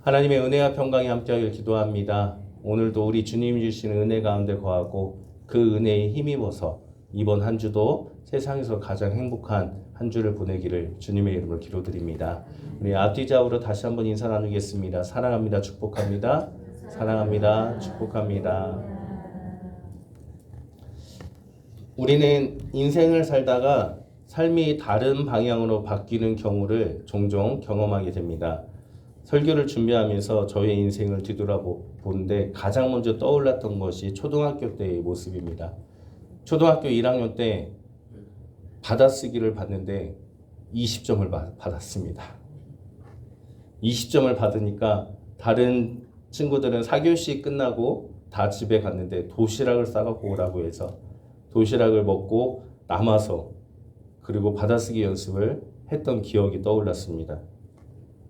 하나님의 은혜와 평강이 함께하길 기도합니다. 오늘도 우리 주님이 주시는 은혜 가운데 거하고 그 은혜에 힘입어서 이번 한 주도 세상에서 가장 행복한 한 주를 보내기를 주님의 이름으로 기도드립니다. 우리 앞뒤 좌우로 다시 한번 인사 나누겠습니다. 사랑합니다. 축복합니다. 사랑합니다. 축복합니다. 우리는 인생을 살다가 삶이 다른 방향으로 바뀌는 경우를 종종 경험하게 됩니다. 설교를 준비하면서 저의 인생을 뒤돌아보는데 가장 먼저 떠올랐던 것이 초등학교 때의 모습입니다. 초등학교 1학년 때 받아쓰기를 봤는데 20점을 받았습니다. 20점을 받으니까 다른 친구들은 4교시 끝나고 다 집에 갔는데 도시락을 싸갖고 오라고 해서 도시락을 먹고 남아서 그리고 받아쓰기 연습을 했던 기억이 떠올랐습니다.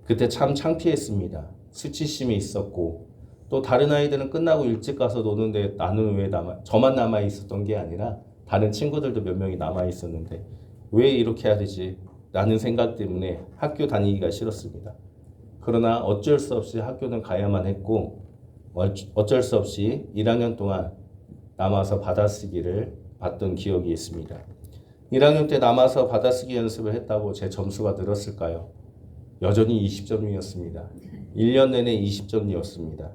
그때 참 창피했습니다. 수치심이 있었고 또 다른 아이들은 끝나고 일찍 가서 노는데 나는 왜 저만 남아 있었던 게 아니라 다른 친구들도 몇 명이 남아 있었는데 왜 이렇게 해야 되지? 라는 생각 때문에 학교 다니기가 싫었습니다. 그러나 어쩔 수 없이 학교는 가야만 했고 어쩔 수 없이 1학년 동안 남아서 받아쓰기를 봤던 기억이 있습니다. 1학년 때 남아서 받아쓰기 연습을 했다고 제 점수가 늘었을까요? 여전히 20점이었습니다. 1년 내내 20점이었습니다.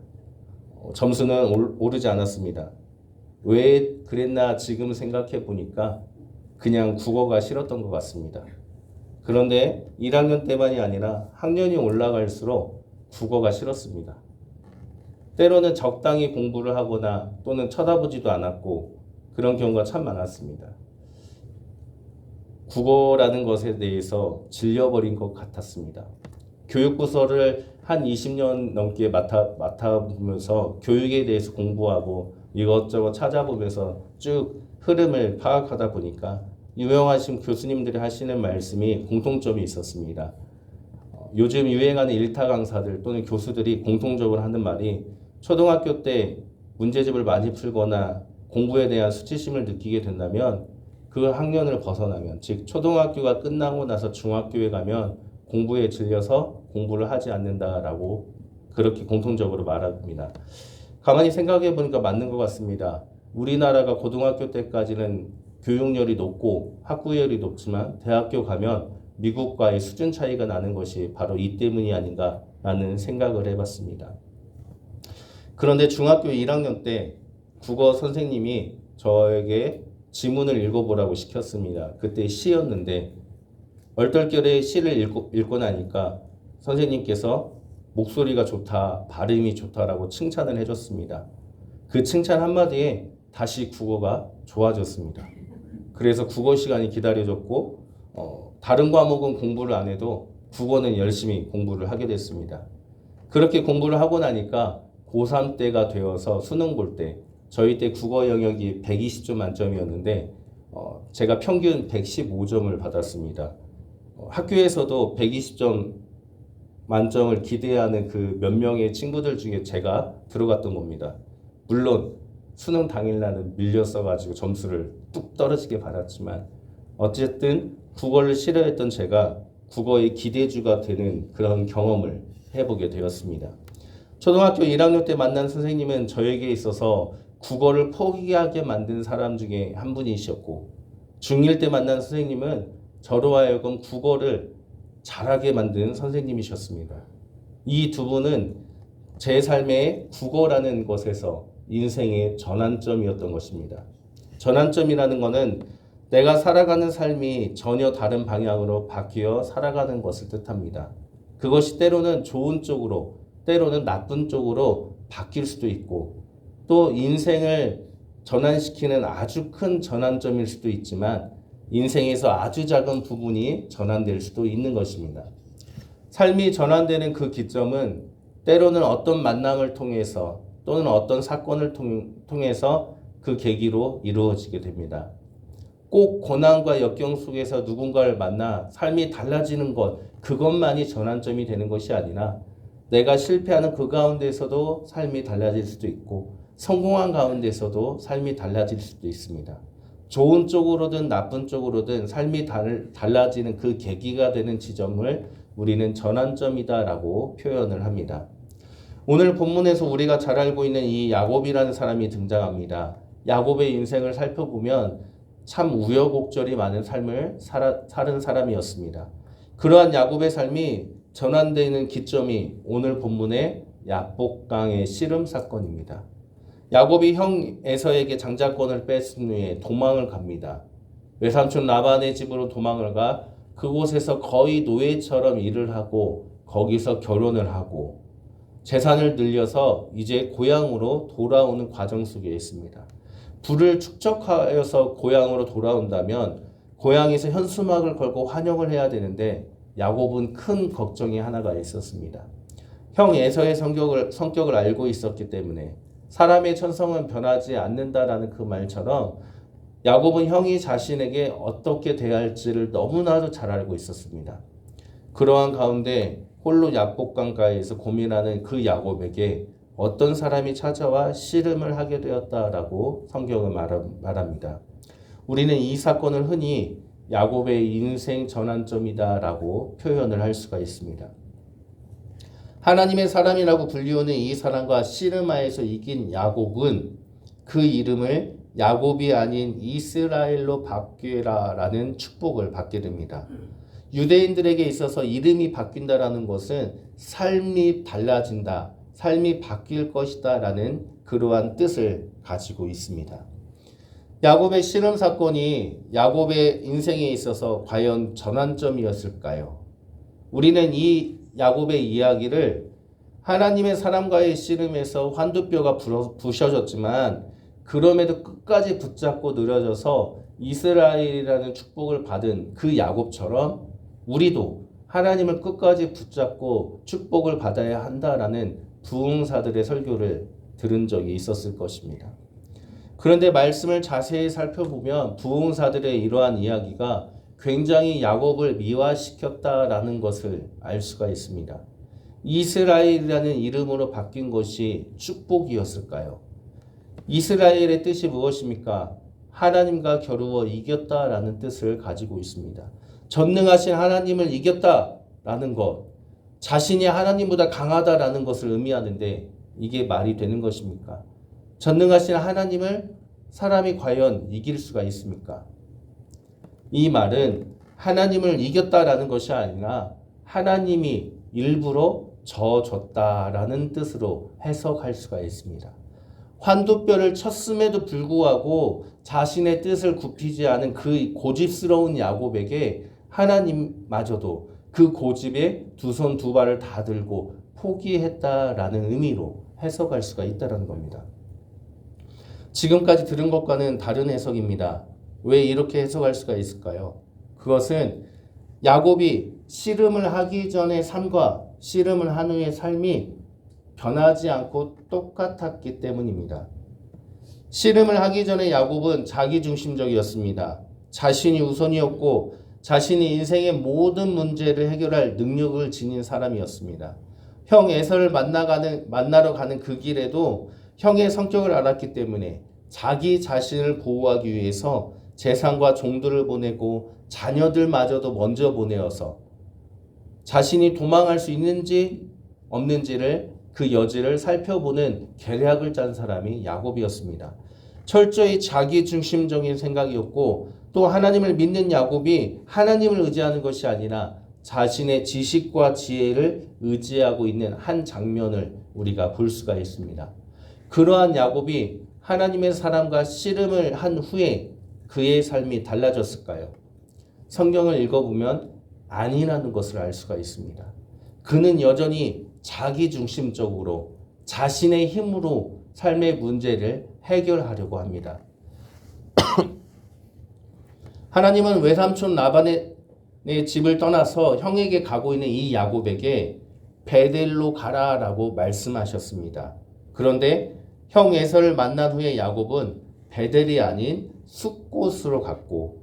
점수는 오르지 않았습니다. 왜 그랬나 지금 생각해 보니까 그냥 국어가 싫었던 것 같습니다. 그런데 1학년 때만이 아니라 학년이 올라갈수록 국어가 싫었습니다. 때로는 적당히 공부를 하거나 또는 쳐다보지도 않았고 그런 경우가 참 많았습니다. 국어라는 것에 대해서 질려버린 것 같았습니다. 교육부서를 한 20년 넘게 맡아보면서 교육에 대해서 공부하고 이것저것 찾아보면서 쭉 흐름을 파악하다 보니까 유명하신 교수님들이 하시는 말씀이 공통점이 있었습니다. 요즘 유행하는 일타 강사들 또는 교수들이 공통적으로 하는 말이 초등학교 때 문제집을 많이 풀거나 공부에 대한 수치심을 느끼게 된다면 그 학년을 벗어나면 즉 초등학교가 끝나고 나서 중학교에 가면 공부에 질려서 공부를 하지 않는다라고 그렇게 공통적으로 말합니다. 가만히 생각해 보니까 맞는 것 같습니다. 우리나라가 고등학교 때까지는 교육열이 높고 학구열이 높지만 대학교 가면 미국과의 수준 차이가 나는 것이 바로 이 때문이 아닌가라는 생각을 해봤습니다. 그런데 중학교 1학년 때 국어 선생님이 저에게 지문을 읽어보라고 시켰습니다. 그때 시였는데 얼떨결에 시를 읽고 나니까 선생님께서 목소리가 좋다, 발음이 좋다라고 칭찬을 해줬습니다. 그 칭찬 한마디에 다시 국어가 좋아졌습니다. 그래서 국어 시간이 기다려졌고 다른 과목은 공부를 안 해도 국어는 열심히 공부를 하게 됐습니다. 그렇게 공부를 하고 나니까 고3 때가 되어서 수능 볼 때 저희 때 국어 영역이 120점 만점이었는데 제가 평균 115점을 받았습니다. 학교에서도 120점 만점을 기대하는 그 몇 명의 친구들 중에 제가 들어갔던 겁니다. 물론 수능 당일날은 밀렸어가지고 점수를 뚝 떨어지게 받았지만 어쨌든 국어를 싫어했던 제가 국어의 기대주가 되는 그런 경험을 해보게 되었습니다. 초등학교 1학년 때 만난 선생님은 저에게 있어서 국어를 포기하게 만든 사람 중에 한 분이셨고 중1 때 만난 선생님은 저로 하여금 국어를 잘하게 만든 선생님이셨습니다. 이 두 분은 제 삶의 국어라는 것에서 인생의 전환점이었던 것입니다. 전환점이라는 것은 내가 살아가는 삶이 전혀 다른 방향으로 바뀌어 살아가는 것을 뜻합니다. 그것이 때로는 좋은 쪽으로 때로는 나쁜 쪽으로 바뀔 수도 있고 또 인생을 전환시키는 아주 큰 전환점일 수도 있지만 인생에서 아주 작은 부분이 전환될 수도 있는 것입니다. 삶이 전환되는 그 기점은 때로는 어떤 만남을 통해서 또는 어떤 사건을 통해서 그 계기로 이루어지게 됩니다. 꼭 고난과 역경 속에서 누군가를 만나 삶이 달라지는 것, 그것만이 전환점이 되는 것이 아니라 내가 실패하는 그 가운데서도 삶이 달라질 수도 있고 성공한 가운데서도 삶이 달라질 수도 있습니다. 좋은 쪽으로든 나쁜 쪽으로든 삶이 달라지는 그 계기가 되는 지점을 우리는 전환점이다라고 표현을 합니다. 오늘 본문에서 우리가 잘 알고 있는 이 야곱이라는 사람이 등장합니다. 야곱의 인생을 살펴보면 참 우여곡절이 많은 삶을 살은 사람이었습니다. 그러한 야곱의 삶이 전환되는 기점이 오늘 본문의 야복강의 씨름 사건입니다. 야곱이 형 에서에게 장자권을 뺏은 후에 도망을 갑니다. 외삼촌 라반의 집으로 도망을 가 그곳에서 거의 노예처럼 일을 하고 거기서 결혼을 하고 재산을 늘려서 이제 고향으로 돌아오는 과정 속에 있습니다. 부를 축적하여서 고향으로 돌아온다면 고향에서 현수막을 걸고 환영을 해야 되는데 야곱은 큰 걱정이 하나가 있었습니다. 형 에서의 성격을 알고 있었기 때문에 사람의 천성은 변하지 않는다라는 그 말처럼 야곱은 형이 자신에게 어떻게 대할지를 너무나도 잘 알고 있었습니다. 그러한 가운데 홀로 야복강가에서 고민하는 그 야곱에게 어떤 사람이 찾아와 씨름을 하게 되었다라고 성경은 말합니다. 우리는 이 사건을 흔히 야곱의 인생 전환점이다라고 표현을 할 수가 있습니다. 하나님의 사람이라고 불리우는 이 사람과 씨름하에서 이긴 야곱은 그 이름을 야곱이 아닌 이스라엘로 바뀌라라는 축복을 받게 됩니다. 유대인들에게 있어서 이름이 바뀐다라는 것은 삶이 달라진다, 삶이 바뀔 것이다 라는 그러한 뜻을 가지고 있습니다. 야곱의 씨름 사건이 야곱의 인생에 있어서 과연 전환점이었을까요? 우리는 이 야곱의 이야기를 하나님의 사람과의 씨름에서 환두뼈가 부셔졌지만 그럼에도 끝까지 붙잡고 늘어져서 이스라엘이라는 축복을 받은 그 야곱처럼 우리도 하나님을 끝까지 붙잡고 축복을 받아야 한다라는 부흥사들의 설교를 들은 적이 있었을 것입니다. 그런데 말씀을 자세히 살펴보면 부흥사들의 이러한 이야기가 굉장히 야곱을 미화시켰다라는 것을 알 수가 있습니다. 이스라엘이라는 이름으로 바뀐 것이 축복이었을까요? 이스라엘의 뜻이 무엇입니까? 하나님과 겨루어 이겼다라는 뜻을 가지고 있습니다. 전능하신 하나님을 이겼다라는 것, 자신이 하나님보다 강하다라는 것을 의미하는데 이게 말이 되는 것입니까? 전능하신 하나님을 사람이 과연 이길 수가 있습니까? 이 말은 하나님을 이겼다라는 것이 아니라 하나님이 일부러 져줬다라는 뜻으로 해석할 수가 있습니다. 환두뼈를 쳤음에도 불구하고 자신의 뜻을 굽히지 않은 그 고집스러운 야곱에게 하나님마저도 그 고집에 두 손 두 발을 다 들고 포기했다라는 의미로 해석할 수가 있다는 겁니다. 지금까지 들은 것과는 다른 해석입니다. 왜 이렇게 해석할 수가 있을까요? 그것은 야곱이 씨름을 하기 전의 삶과 씨름을 한 후의 삶이 변하지 않고 똑같았기 때문입니다. 씨름을 하기 전에 야곱은 자기중심적이었습니다. 자신이 우선이었고 자신이 인생의 모든 문제를 해결할 능력을 지닌 사람이었습니다. 형 에서를 만나러 가는 그 길에도 형의 성격을 알았기 때문에 자기 자신을 보호하기 위해서 재산과 종들을 보내고 자녀들마저도 먼저 보내어서 자신이 도망할 수 있는지 없는지를 그 여지를 살펴보는 계략을 짠 사람이 야곱이었습니다. 철저히 자기중심적인 생각이었고 또 하나님을 믿는 야곱이 하나님을 의지하는 것이 아니라 자신의 지식과 지혜를 의지하고 있는 한 장면을 우리가 볼 수가 있습니다. 그러한 야곱이 하나님의 사람과 씨름을 한 후에 그의 삶이 달라졌을까요? 성경을 읽어보면 아니라는 것을 알 수가 있습니다. 그는 여전히 자기중심적으로 자신의 힘으로 삶의 문제를 해결하려고 합니다. 하나님은 외삼촌 라반의 집을 떠나서 형에게 가고 있는 이 야곱에게 베델로 가라라고 말씀하셨습니다. 그런데 형 에서를 만난 후에 야곱은 베델이 아닌 숫곳으로 갔고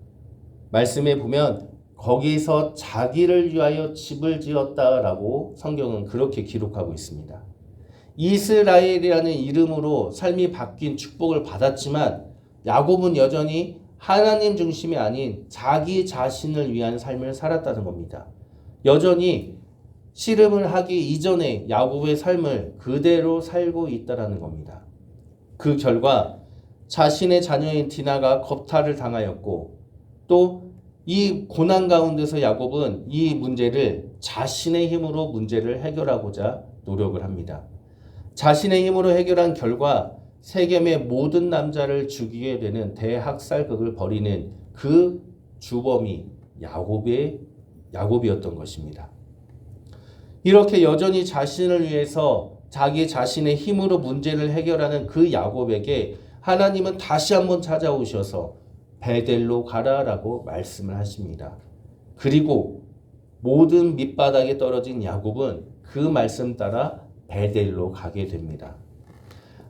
말씀에 보면 거기서 자기를 위하여 집을 지었다라고 성경은 그렇게 기록하고 있습니다. 이스라엘이라는 이름으로 삶이 바뀐 축복을 받았지만 야곱은 여전히 하나님 중심이 아닌 자기 자신을 위한 삶을 살았다는 겁니다. 여전히 씨름을 하기 이전에 야곱의 삶을 그대로 살고 있다라는 겁니다. 그 결과 자신의 자녀인 디나가 겁탈을 당하였고 또 이 고난 가운데서 야곱은 이 문제를 자신의 힘으로 문제를 해결하고자 노력을 합니다. 자신의 힘으로 해결한 결과 세겜의 모든 남자를 죽이게 되는 대학살극을 벌이는 그 주범이 야곱이었던 것입니다. 이렇게 여전히 자신을 위해서 자기 자신의 힘으로 문제를 해결하는 그 야곱에게 하나님은 다시 한번 찾아오셔서 베델로 가라라고 말씀을 하십니다. 그리고 모든 밑바닥에 떨어진 야곱은 그 말씀 따라 베델로 가게 됩니다.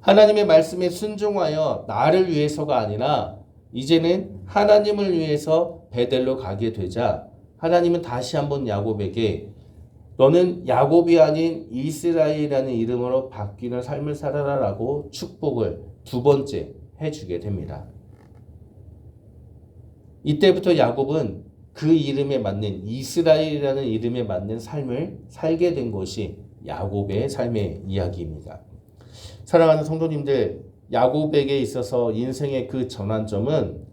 하나님의 말씀에 순종하여 나를 위해서가 아니라 이제는 하나님을 위해서 베델로 가게 되자 하나님은 다시 한번 야곱에게 너는 야곱이 아닌 이스라엘이라는 이름으로 바뀌는 삶을 살아라라고 축복을 두 번째 해주게 됩니다. 이때부터 야곱은 그 이름에 맞는 이스라엘이라는 이름에 맞는 삶을 살게 된 것이 야곱의 삶의 이야기입니다. 사랑하는 성도님들, 야곱에게 있어서 인생의 그 전환점은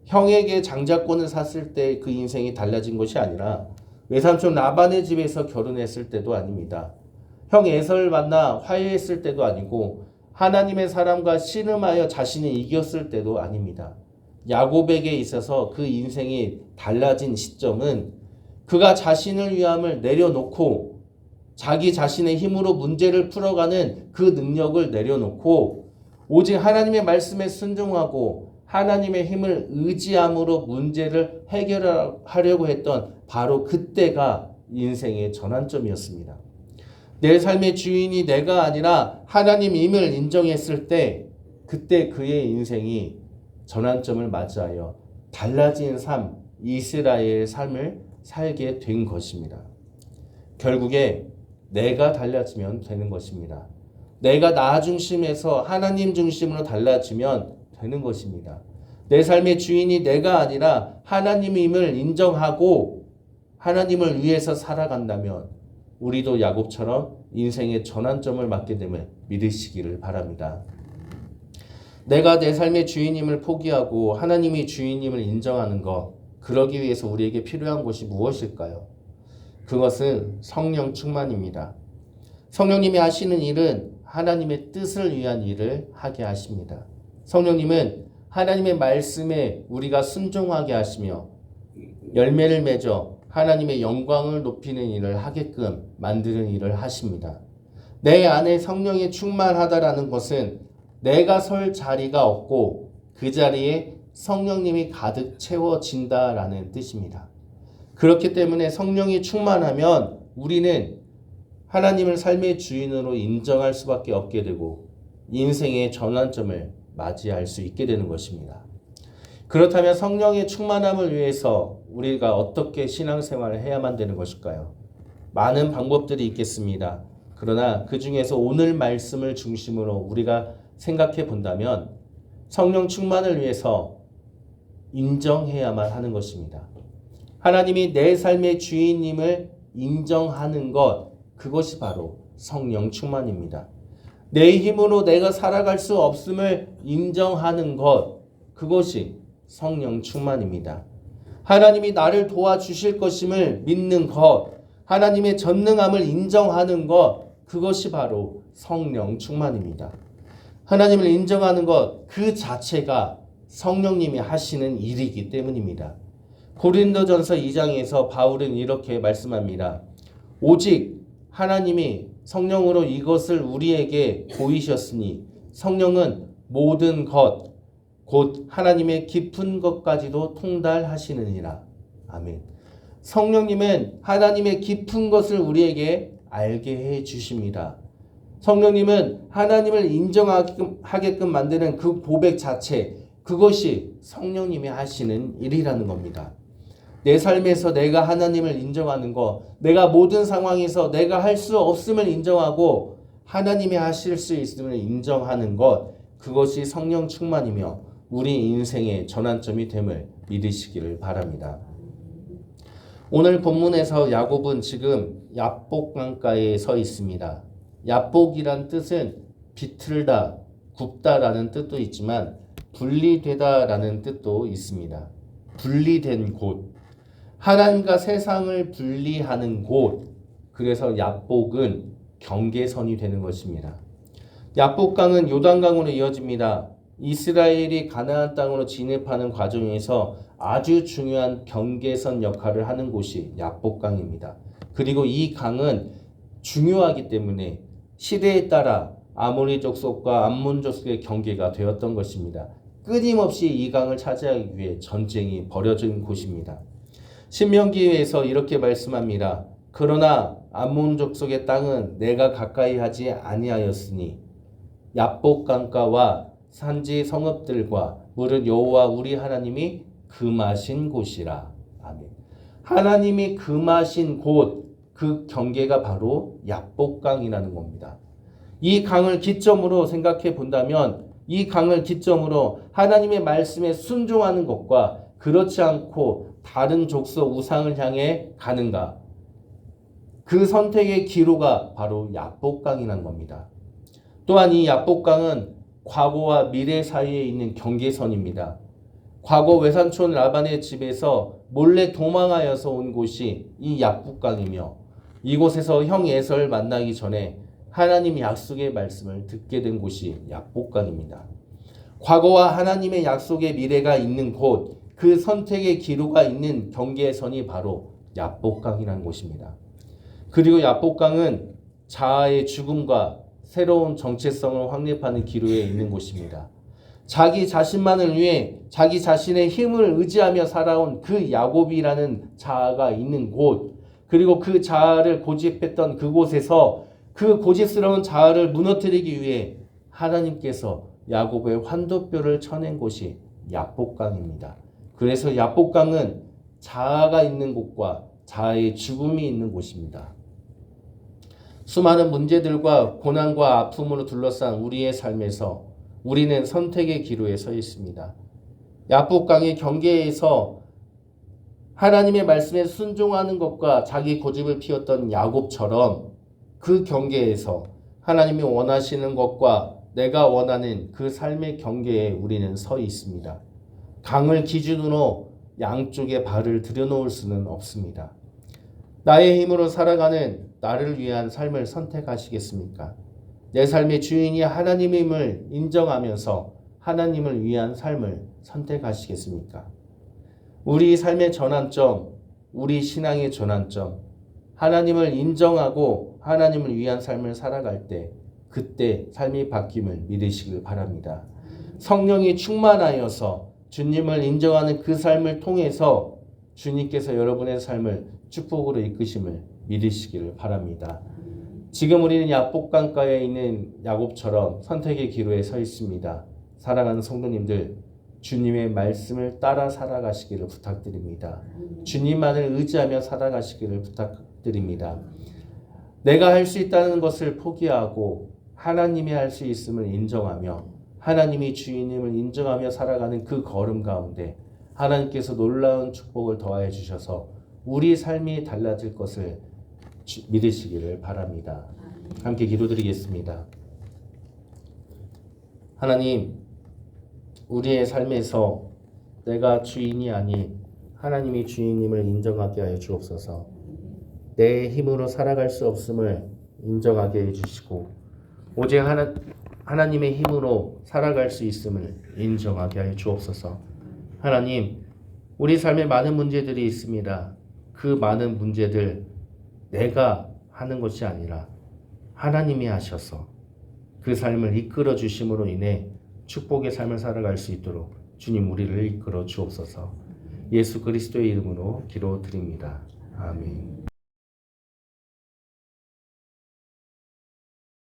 형에게 장자권을 샀을 때 그 인생이 달라진 것이 아니라 외삼촌 라반의 집에서 결혼했을 때도 아닙니다. 형 에서를 만나 화해했을 때도 아니고 하나님의 사람과 씨름하여 자신이 이겼을 때도 아닙니다. 야곱에게 있어서 그 인생이 달라진 시점은 그가 자신을 위함을 내려놓고 자기 자신의 힘으로 문제를 풀어가는 그 능력을 내려놓고 오직 하나님의 말씀에 순종하고 하나님의 힘을 의지함으로 문제를 해결하려고 했던 바로 그때가 인생의 전환점이었습니다. 내 삶의 주인이 내가 아니라 하나님임을 인정했을 때 그때 그의 인생이 전환점을 맞이하여 달라진 삶, 이스라엘의 삶을 살게 된 것입니다. 결국에 내가 달라지면 되는 것입니다. 내가 나 중심에서 하나님 중심으로 달라지면 되는 것입니다. 내 삶의 주인이 내가 아니라 하나님임을 인정하고 하나님을 위해서 살아간다면 우리도 야곱처럼 인생의 전환점을 맞게 됨을 믿으시기를 바랍니다. 내가 내 삶의 주인임을 포기하고 하나님이 주인임을 인정하는 것, 그러기 위해서 우리에게 필요한 것이 무엇일까요? 그것은 성령 충만입니다. 성령님이 하시는 일은 하나님의 뜻을 위한 일을 하게 하십니다. 성령님은 하나님의 말씀에 우리가 순종하게 하시며 열매를 맺어 하나님의 영광을 높이는 일을 하게끔 만드는 일을 하십니다. 내 안에 성령이 충만하다라는 것은 내가 설 자리가 없고 그 자리에 성령님이 가득 채워진다라는 뜻입니다. 그렇기 때문에 성령이 충만하면 우리는 하나님을 삶의 주인으로 인정할 수밖에 없게 되고 인생의 전환점을 맞이할 수 있게 되는 것입니다. 그렇다면 성령의 충만함을 위해서 우리가 어떻게 신앙생활을 해야만 되는 것일까요? 많은 방법들이 있겠습니다. 그러나 그 중에서 오늘 말씀을 중심으로 우리가 생각해 본다면 성령 충만을 위해서 인정해야만 하는 것입니다. 하나님이 내 삶의 주인님을 인정하는 것, 그것이 바로 성령 충만입니다. 내 힘으로 내가 살아갈 수 없음을 인정하는 것, 그것이 성령 충만입니다. 하나님이 나를 도와주실 것임을 믿는 것, 하나님의 전능함을 인정하는 것, 그것이 바로 성령 충만입니다. 하나님을 인정하는 것 그 자체가 성령님이 하시는 일이기 때문입니다. 고린도전서 2장에서 바울은 이렇게 말씀합니다. 오직 하나님이 성령으로 이것을 우리에게 보이셨으니 성령은 모든 것 곧 하나님의 깊은 것까지도 통달하시느니라. 아멘. 성령님은 하나님의 깊은 것을 우리에게 알게 해 주십니다. 성령님은 하나님을 인정하게끔 만드는 그 고백 자체, 그것이 성령님이 하시는 일이라는 겁니다. 내 삶에서 내가 하나님을 인정하는 것, 내가 모든 상황에서 내가 할 수 없음을 인정하고 하나님이 하실 수 있음을 인정하는 것, 그것이 성령 충만이며 우리 인생의 전환점이 됨을 믿으시기를 바랍니다. 오늘 본문에서 야곱은 지금 야복강가에 서 있습니다. 야복이란 뜻은 비틀다, 굽다라는 뜻도 있지만 분리되다라는 뜻도 있습니다. 분리된 곳, 하나님과 세상을 분리하는 곳, 그래서 야복은 경계선이 되는 것입니다. 야복강은 요단강으로 이어집니다. 이스라엘이 가나안 땅으로 진입하는 과정에서 아주 중요한 경계선 역할을 하는 곳이 야복강입니다. 그리고 이 강은 중요하기 때문에 시대에 따라 아모리 족속과 암몬 족속의 경계가 되었던 것입니다. 끊임없이 이 강을 차지하기 위해 전쟁이 벌어진 곳입니다. 신명기에서 이렇게 말씀합니다. 그러나 암몬 족속의 땅은 내가 가까이 하지 아니하였으니 야복강가와 산지 성읍들과 물은 여호와 우리 하나님이 금하신 곳이라. 아멘. 하나님이 금하신 곳, 그 경계가 바로 야복강이라는 겁니다. 이 강을 기점으로 생각해 본다면 이 강을 기점으로 하나님의 말씀에 순종하는 것과 그렇지 않고 다른 족속 우상을 향해 가는가, 그 선택의 기로가 바로 야복강이라는 겁니다. 또한 이 야복강은 과거와 미래 사이에 있는 경계선입니다. 과거 외삼촌 라반의 집에서 몰래 도망하여서 온 곳이 이 야복강이며 이곳에서 형 에서를 만나기 전에 하나님 약속의 말씀을 듣게 된 곳이 야복강입니다. 과거와 하나님의 약속의 미래가 있는 곳, 그 선택의 기로가 있는 경계선이 바로 야복강이라는 곳입니다. 그리고 야복강은 자아의 죽음과 새로운 정체성을 확립하는 기로에 있는 곳입니다. 자기 자신만을 위해 자기 자신의 힘을 의지하며 살아온 그 야곱이라는 자아가 있는 곳, 그리고 그 자아를 고집했던 그곳에서 그 고집스러운 자아를 무너뜨리기 위해 하나님께서 야곱의 환도뼈를 쳐낸 곳이 야복강입니다. 그래서 야복강은 자아가 있는 곳과 자아의 죽음이 있는 곳입니다. 수많은 문제들과 고난과 아픔으로 둘러싼 우리의 삶에서 우리는 선택의 기로에 서 있습니다. 야복강의 경계에서 하나님의 말씀에 순종하는 것과 자기 고집을 피웠던 야곱처럼 그 경계에서 하나님이 원하시는 것과 내가 원하는 그 삶의 경계에 우리는 서 있습니다. 강을 기준으로 양쪽에 발을 들여놓을 수는 없습니다. 나의 힘으로 살아가는 나를 위한 삶을 선택하시겠습니까? 내 삶의 주인이 하나님임을 인정하면서 하나님을 위한 삶을 선택하시겠습니까? 우리 삶의 전환점, 우리 신앙의 전환점, 하나님을 인정하고 하나님을 위한 삶을 살아갈 때 그때 삶이 바뀜을 믿으시길 바랍니다. 성령이 충만하여서 주님을 인정하는 그 삶을 통해서 주님께서 여러분의 삶을 축복으로 이끄심을 믿으시기를 바랍니다. 지금 우리는 야복강가에 있는 야곱처럼 선택의 기로에 서 있습니다. 사랑하는 성도님들, 주님의 말씀을 따라 살아가시기를 부탁드립니다. 주님만을 의지하며 살아가시기를 부탁드립니다. 내가 할 수 있다는 것을 포기하고 하나님이 할 수 있음을 인정하며 하나님이 주인임을 인정하며 살아가는 그 걸음 가운데 하나님께서 놀라운 축복을 더하여 주셔서 우리 삶이 달라질 것을 믿으시기를 바랍니다. 함께 기도드리겠습니다. 하나님, 우리의 삶에서 내가 주인이 아닌 하나님이 주인임을 인정하게 하여 주옵소서. 내 힘으로 살아갈 수 없음을 인정하게 해주시고 오직 하나님의 힘으로 살아갈 수 있음을 인정하게 하여 주옵소서. 하나님, 우리 삶에 많은 문제들이 있습니다. 그 많은 문제들 내가 하는 것이 아니라 하나님이 하셔서 그 삶을 이끌어 주심으로 인해 축복의 삶을 살아갈 수 있도록 주님 우리를 이끌어 주옵소서. 예수 그리스도의 이름으로 기도드립니다. 아멘.